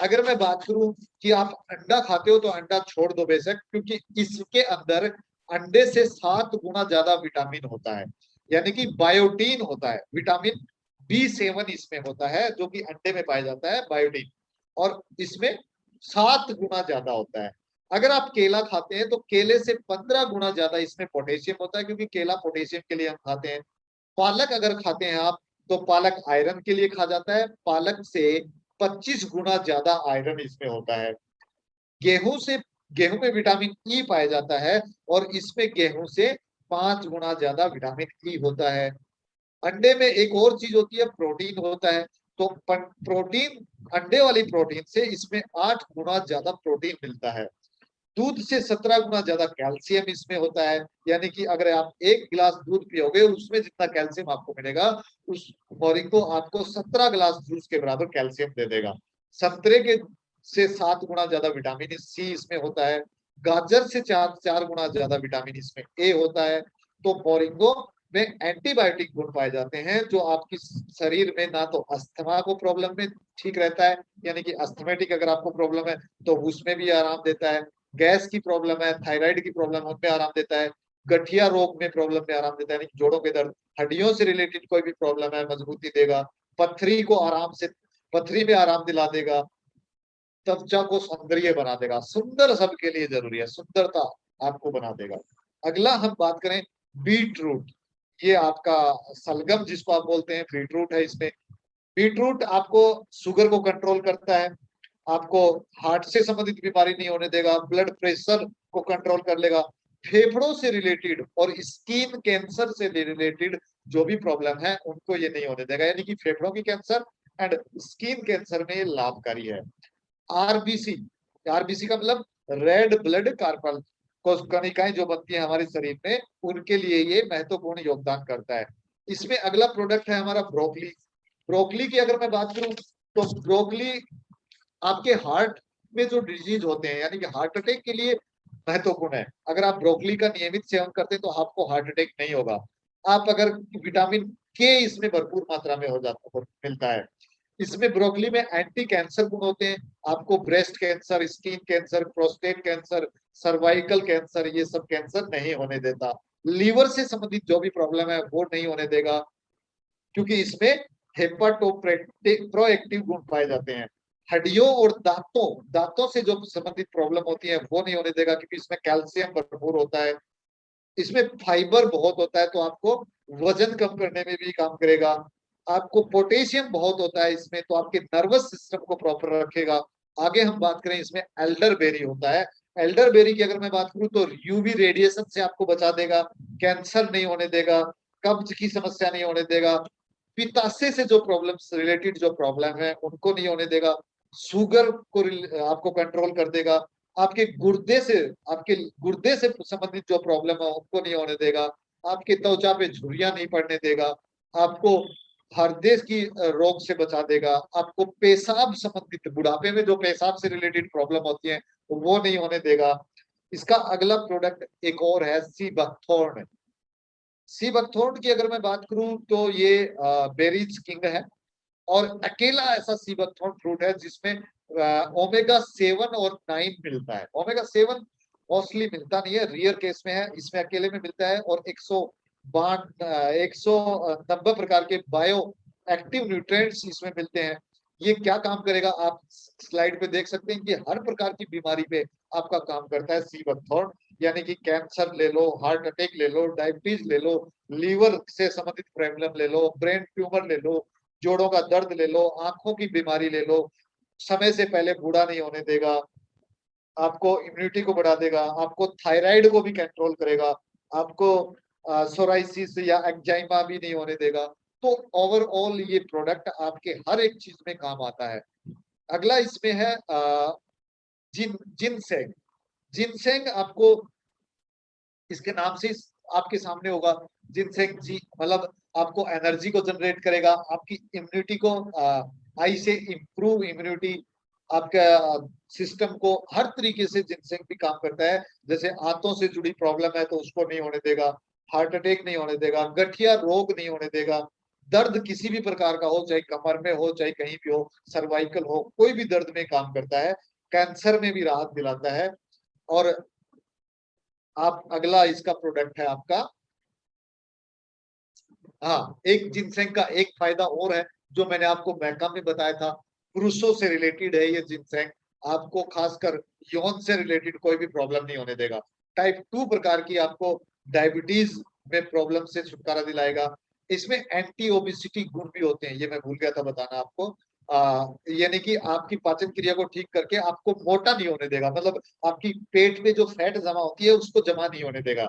अगर मैं बात करूं कि आप अंडा खाते हो तो अंडा छोड़ दो बेशक, क्योंकि इसके अंदर अंडे से 7 गुना ज्यादा विटामिन होता है। यानी कि बायोटीन होता है। विटामिन B7 इसमें होता है जो कि अंडे में पाया जाता है, बायोटीन। और इसमें 7 गुना ज्यादा होता है। अगर आप केला खाते हैं तो केले से 15 गुना ज्यादा इसमें पोटेशियम होता है, क्योंकि केला पोटेशियम के लिए हम खाते हैं। पालक अगर खाते हैं आप तो पालक आयरन के लिए खा जाता है। पालक से 25 गुना ज्यादा आयरन इसमें होता है। गेहूं से, गेहूं में विटामिन ई पाया जाता है और इसमें गेहूं से 5 गुना ज्यादा विटामिन ई होता है। अंडे में एक और चीज होती है, प्रोटीन होता है। तो प्रोटीन, अंडे वाली प्रोटीन से इसमें 8 गुना ज्यादा प्रोटीन मिलता है। दूध से 17 गुना ज्यादा कैल्शियम इसमें होता है। यानी कि अगर आप एक गिलास दूध पियोगे उसमें जितना कैल्शियम आपको मिलेगा, उस मोरिंगो आपको 17 गिलास जूस के बराबर कैल्शियम दे देगा। संतरे के से 7 गुना ज्यादा विटामिन सी इसमें होता है। गाजर से 4 गुना ज्यादा विटामिन इसमें ए होता है। तो मोरिंगो में एंटीबायोटिक गुण पाए जाते हैं, जो आपकी शरीर में ना तो अस्थमा को प्रॉब्लम में ठीक रहता है, यानी कि अस्थमेटिक अगर आपको प्रॉब्लम है तो उसमें भी आराम देता है, गैस की प्रॉब्लम है, थायराइड की प्रॉब्लम उनमें आराम देता है, गठिया रोग में प्रॉब्लम में आराम देता है, यानी कि जोड़ों के दर्द, हड्डियों से रिलेटेड कोई भी प्रॉब्लम है मजबूती देगा, पथरी को आराम से, पथरी में आराम दिला देगा, त्वचा को सौंदर्य बना देगा, सुंदर सबके लिए जरूरी है, सुंदरता आपको बना देगा। अगला हम बात करें बीट रूट, ये आपका सलगम जिसको आप बोलते हैं, बीट रूट है इसमें। बीट रूट आपको शुगर को कंट्रोल करता है, आपको हार्ट से संबंधित बीमारी नहीं होने देगा, ब्लड प्रेशर को कंट्रोल कर लेगा, फेफड़ों से रिलेटेड और स्किन कैंसर से रिलेटेड जो भी प्रॉब्लम है उनको ये नहीं होने देगा, यानी कि फेफड़ों की कैंसर एंड स्किन कैंसर में लाभकारी है। आरबीसी, आरबीसी का मतलब रेड ब्लड कार्पल कोशिकाएं जो बनती है हमारे शरीर में, उनके लिए ये महत्वपूर्ण योगदान करता है। इसमें अगला प्रोडक्ट है हमारा ब्रोकली। ब्रोकली की अगर मैं बात करूं तो ब्रोकली आपके हार्ट में जो डिजीज होते हैं, यानी कि हार्ट अटैक के लिए महत्वपूर्ण है। अगर आप ब्रोकली का नियमित सेवन करते हैं तो आपको हार्ट अटैक नहीं होगा। आप अगर विटामिन के इसमें भरपूर मात्रा में हो जाता मिलता है। इसमें ब्रोकली में एंटी कैंसर गुण होते हैं, आपको breast cancer, skin cancer, prostate cancer, cervical cancer, ये सब कैंसर नहीं होने देता। लीवर से संबंधित जो भी प्रॉब्लम है वो नहीं होने देगा, क्योंकि इसमें हेपाटोप्रोएक्टिव गुण पाए जाते हैं। हड्डियों और दांतों दांतों से जो संबंधित प्रॉब्लम होती है वो नहीं होने देगा, क्योंकि इसमें कैल्शियम भरपूर होता है, इसमें फाइबर बहुत होता है, तो आपको वजन कम करने में भी काम करेगा। आपको पोटेशियम बहुत होता है इसमें, तो आपके नर्वस सिस्टम को प्रॉपर रखेगा। आगे हम बात करें, इसमें एल्डर बेरी होता है। एल्डर बेरी की अगर मैं बात करूं तो यूवी रेडिएशन से आपको बचा देगा, कैंसर नहीं होने देगा, कब्ज की समस्या नहीं होने देगा, पित्ताशय से जो प्रॉब्लम रिलेटेड जो प्रॉब्लम है उनको नहीं होने देगा, शुगर को आपको कंट्रोल कर देगा, आपके गुर्दे से, आपके गुर्दे से संबंधित जो प्रॉब्लम है उनको नहीं होने देगा, आपके त्वचा पे झुर्रियां नहीं पड़ने देगा, आपको हृदय की रोग से बचा देगा, आपको पेशाब संबंधित, बुढ़ापे में जो पेशाब से रिलेटेड प्रॉब्लम होती है वो नहीं होने देगा। इसका अगला प्रोडक्ट एक और है सी बकथॉर्न। सी बकथॉर्न की अगर मैं बात करूं तो ये बेरीज किंग है, और अकेला ऐसा सी बकथॉर्न फ्रूट है जिसमें ओमेगा 7 और 9 मिलता है। ओमेगा 7 मोस्टली मिलता नहीं है, रियर केस में है, इसमें अकेले में मिलता है, और 190 प्रकार के बायो एक्टिव न्यूट्रिएंट्स इसमें मिलते हैं। ये क्या काम करेगा आप स्लाइड पे देख सकते हैं कि हर प्रकार की बीमारी पे आपका काम करता है सी बकथॉर्न, यानी कि कैंसर ले लो, हार्ट अटैक ले लो, डायबिटीज ले लो, लीवर से संबंधित प्रॉब्लम ले लो, ब्रेन ट्यूमर ले लो, जोड़ों का दर्द ले लो, आंखों की बीमारी ले लो, समय से पहले बूढ़ा नहीं होने देगा, आपको इम्यूनिटी को बढ़ा देगा, आपको थायराइड को भी कंट्रोल करेगा, आपको सोराइसिस या एक्जाइमा भी नहीं होने देगा। तो ओवरऑल ये प्रोडक्ट आपके हर एक चीज में काम आता है। अगला इसमें है जिनसेंग। जिनसेंग आपको इसके नाम से आपके सामने होगा, जिनसेंग जी मतलब आपको एनर्जी को जनरेट करेगा, आपकी इम्यूनिटी को आई से इम्प्रूव इम्यूनिटी, आपका सिस्टम को हर तरीके से जिनसेंग भी काम करता है। जैसे आंतों से जुड़ी प्रॉब्लम है तो उसको नहीं होने देगा, हार्ट अटैक नहीं होने देगा, गठिया रोग नहीं होने देगा, दर्द किसी भी प्रकार का हो, चाहे कमर में हो चाहे कहीं भी हो, सर्वाइकल हो, कोई भी दर्द में काम करता है, कैंसर में भी राहत दिलाता है। और आप अगला इसका प्रोडक्ट है आपका, हाँ, एक जिनसेंग का एक फायदा और है जो मैंने आपको मैका में बताया था, पुरुषों से रिलेटेड है ये जिनसेंग, आपको खासकर यौन से रिलेटेड कोई भी प्रॉब्लम नहीं होने देगा। टाइप 2 प्रकार की आपको डायबिटीज में प्रॉब्लम से छुटकारा दिलाएगा। इसमें एंटी ओबिसिटी गुण भी होते हैं, ये मैं भूल गया था बताना आपको। यानी कि आपकी पाचन क्रिया को ठीक करके आपको मोटा नहीं होने देगा, मतलब आपकी पेट पे जो फैट जमा होती है उसको जमा नहीं होने देगा।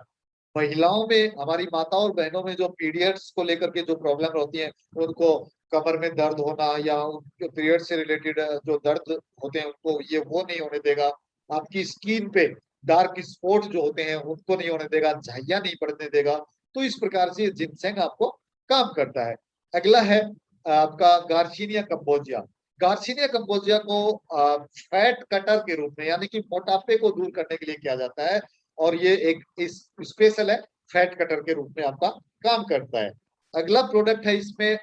महिलाओं में, हमारी माताओं और बहनों में जो पीरियड्स को लेकर के जो प्रॉब्लम होती है, उनको कमर में दर्द होना या उनके पीरियड से रिलेटेड जो दर्द होते हैं उनको ये वो नहीं होने देगा। आपकी स्किन पे डार्क स्पॉट जो होते हैं उनको नहीं होने देगा, झाइयां नहीं पड़ने देगा। तो इस प्रकार से जिनसेंग आपको काम करता है। अगला है आपका गार्सिनिया कंबोजिया। गार्सिनिया कंबोजिया को फैट कटर के रूप में, यानी कि मोटापे को दूर करने के लिए किया जाता है, और ये एक इस स्पेशल है, फैट कटर के रूप में आपका काम करता है। अगला प्रोडक्ट है इसमें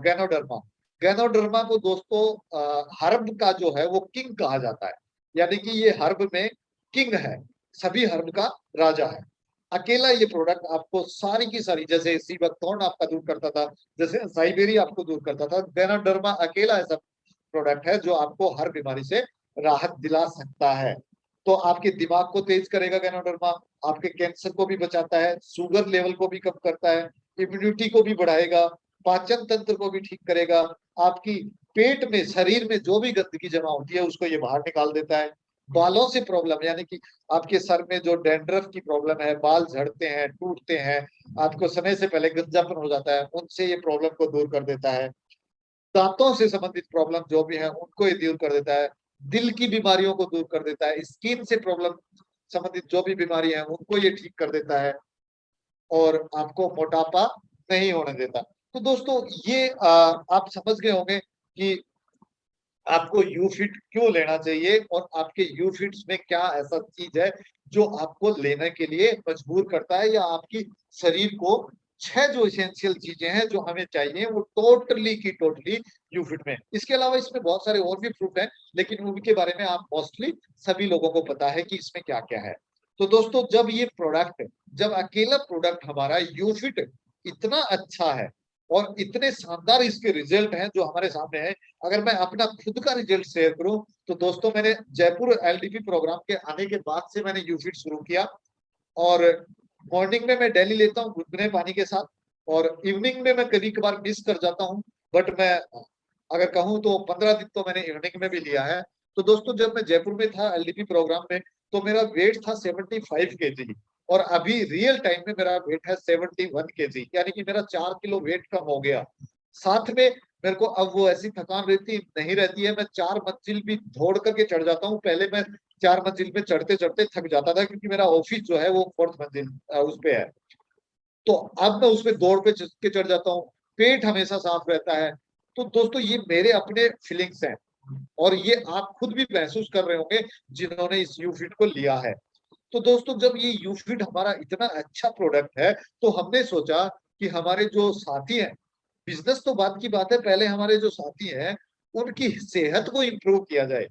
गैनोडर्मा। गैनोडर्मा को दोस्तों हर्ब का जो है वो किंग कहा जाता है, यानी कि ये हर्ब में किंग है, सभी हर्ब का राजा है। अकेला ये प्रोडक्ट आपको सारी की सारी, जैसे सीबकथॉर्न आपका दूर करता था, जैसे साइबेरिया आपको दूर करता था, गैनोडर्मा अकेला ऐसा प्रोडक्ट है जो आपको हर बीमारी से राहत दिला सकता है। तो आपके दिमाग को तेज करेगा गैनोडर्मा, आपके कैंसर को भी बचाता है, शुगर लेवल को भी कम करता है, इम्यूनिटी को भी बढ़ाएगा, पाचन तंत्र को भी ठीक करेगा, आपकी पेट में, शरीर में जो भी गंदगी जमा होती है उसको ये बाहर निकाल देता है। बालों से प्रॉब्लम, यानी कि आपके सर में जो डैंड्रफ की प्रॉब्लम है, बाल झड़ते हैं, टूटते हैं, आपको समय से पहले गंजापन हो जाता है, उनसे ये प्रॉब्लम को दूर कर देता है। दांतों से संबंधित प्रॉब्लम जो भी है उनको ये दूर कर देता है। दिल की बीमारियों को दूर कर देता है। स्किन से प्रॉब्लम संबंधित जो भी बीमारी है उनको ये ठीक कर देता है, और आपको मोटापा नहीं होने देता। तो दोस्तों ये आप समझ गए होंगे कि आपको यू फिट क्यों लेना चाहिए, और आपके यू फिट्स में क्या ऐसा चीज है जो आपको लेने के लिए मजबूर करता है, या आपकी शरीर को छह जो इसेंशियल चीजें हैं जो हमें चाहिए वो टोटली की टोटली यू फिट में। इसके अलावा इसमें बहुत सारे और भी फ्रूट हैं, लेकिन उनके बारे में आप मोस्टली सभी लोगों को पता है कि इसमें क्या क्या है। तो दोस्तों जब ये प्रोडक्ट, जब अकेला प्रोडक्ट हमारा यू फिट इतना अच्छा है, और इतने शानदार इसके रिजल्ट हैं जो हमारे सामने है, अगर मैं अपना खुद का रिजल्ट शेयर करूं तो दोस्तों मैंने जयपुर एलडीपी प्रोग्राम के आने के बाद से मैंने यूफिट शुरू किया, और मॉर्निंग में मैं डेली लेता हूँ गुनगुने पानी के साथ, और इवनिंग में मैं कभी कभार मिस कर जाता हूँ, बट मैं अगर कहूँ तो 15 दिन तो मैंने इवनिंग में भी लिया है। तो दोस्तों जब मैं जयपुर में था एलडीपी प्रोग्राम में, तो मेरा वेट था 75 kg, और अभी रियल टाइम में मेरा वेट है 71 kg, यानी कि मेरा 4 किलो वेट कम हो गया। साथ में मेरे को अब वो ऐसी थकान रहती नहीं रहती है, मैं 4 मंजिल भी दौड़ करके चढ़ जाता हूँ। पहले मैं 4 मंजिल पे चढ़ते चढ़ते थक जाता था, क्योंकि मेरा ऑफिस जो है वो 4th मंजिल उस पे है। तो अब मैं उसमें दौड़ पे के चढ़ जाता हूँ, पेट हमेशा साफ रहता है। तो दोस्तों ये मेरे अपने फीलिंग्स हैं, और ये आप खुद भी महसूस कर रहे होंगे जिन्होंने इस यूफिट को लिया है। तो दोस्तों जब ये यूफिट हमारा इतना अच्छा प्रोडक्ट है, तो हमने सोचा कि हमारे जो साथी हैं, बिजनेस तो बात की बात है, पहले हमारे जो साथी हैं उनकी सेहत को इम्प्रूव किया जाए,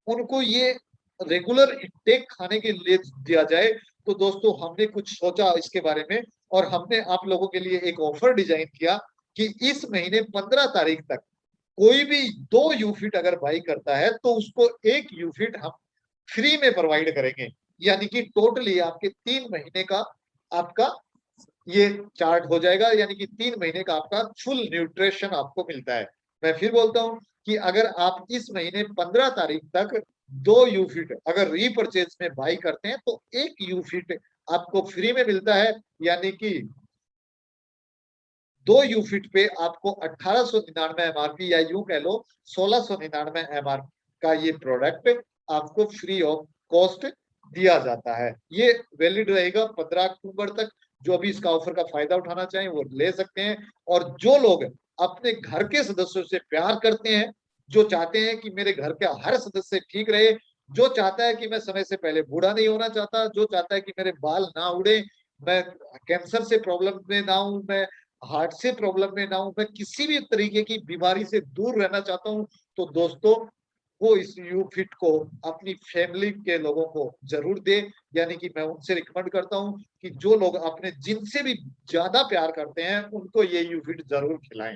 उनको ये रेगुलर इंटेक खाने के लिए दिया जाए। तो दोस्तों हमने कुछ सोचा इसके बारे में, और हमने आप लोगों के लिए एक ऑफर डिजाइन किया कि इस महीने 15 तारीख तक कोई भी 2 यूफिट अगर बाई करता है तो उसको 1 यूफिट हम फ्री में प्रोवाइड करेंगे, यानी कि टोटली आपके 3 महीने का आपका ये चार्ट हो जाएगा, यानी कि 3 महीने का आपका फुल न्यूट्रिशन आपको मिलता है। मैं फिर बोलता हूँ कि अगर आप इस महीने 15 तारीख तक 2 यूफिट अगर रीपरचेज में बाई करते हैं तो 1 यूफिट आपको फ्री में मिलता है, यानी कि 2 यूफिट पे आपको 1899 MRP, या यूं कह लो 1699 MRP का ये प्रोडक्ट आपको फ्री ऑफ कॉस्ट दिया जाता है। ये वैलिड रहेगा 15 अक्टूबर तक। जो भी इसका ऑफर का फायदा उठाना चाहें वो ले सकते हैं, और जो लोग अपने घर के सदस्यों से प्यार करते हैं, जो चाहते हैं कि मेरे घर का हर सदस्य ठीक रहे, जो चाहता है कि मैं समय से पहले बूढ़ा नहीं होना चाहता, जो चाहता है कि मेरे बाल ना उड़े, मैं कैंसर से प्रॉब्लम में ना हूं, मैं हार्ट से प्रॉब्लम में ना हूं, मैं किसी भी तरीके की बीमारी से दूर रहना चाहता हूं, तो दोस्तों वो इस यू फिट को अपनी फैमिली के लोगों को जरूर दे। यानी कि मैं उनसे रिकमेंड करता हूं कि जो लोग अपने जिनसे भी ज्यादा प्यार करते हैं उनको ये यू फिट जरूर खिलाएं।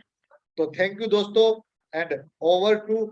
तो थैंक यू दोस्तों, एंड ओवर टू